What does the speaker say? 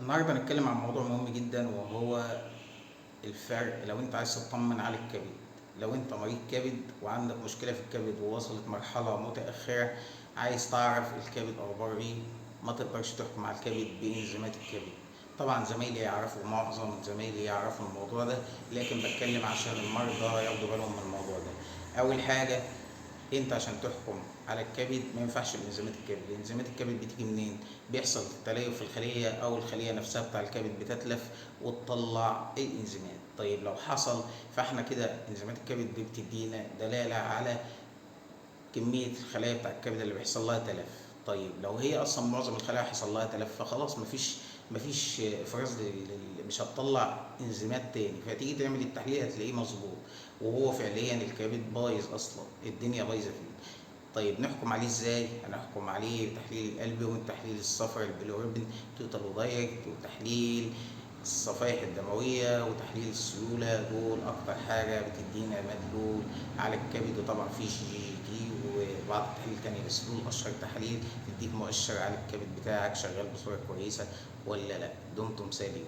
النهارده هنتكلم عن موضوع مهم جدا، وهو الفرق لو انت عايز تطمن على الكبد. لو انت مريض كبد وعندك مشكلة في الكبد ووصلت مرحلة متأخرة، عايز تعرف الكبد اخباره ايه، ما تقدرش تحكم على الكبد بانزيمات الكبد. طبعا زمايلي يعرفوا، معظم زمايلي يعرفوا الموضوع ده، لكن بتكلم عشان المرضى ياخدوا بالهم من الموضوع ده. اول حاجة، انت عشان تحكم على الكبد ما ينفعش بانزيمات الكبد. انزيمات الكبد بتيجي منين؟ بيحصل تليف في الخليه، او الخليه نفسها بتاع الكبد بتتلف وتطلع الانزيمات. طيب لو حصل، فاحنا كده انزيمات الكبد دي بتدينا دلاله على كميه الخلايا بتاع الكبد اللي بيحصل لها تلف. طيب لو هي اصلا معظم الخلايا حصل لها تلف، فخلاص مفيش افراز مش هتطلع انزيمات تاني، فتيجي تعمل التحليل هتلاقيه مظبوط، وهو فعليا الكبد بايظ اصلا، الدنيا بايظه فيه. طيب نحكم عليه ازاي؟ هنحكم عليه بتحليل القلب والتحليل الصفرا البيليروبين توتال ودايركت، وتحليل الصفائح الدمويه وتحليل السيوله. دول اكتر حاجه بتدينا مدلول على الكبد. وطبعا في جي وبعض التحاليل التانية، بس دول اشهر تحاليل تديك مؤشر على الكبد بتاعك شغال بصوره كويسه ولا لا. دمتم سالمين.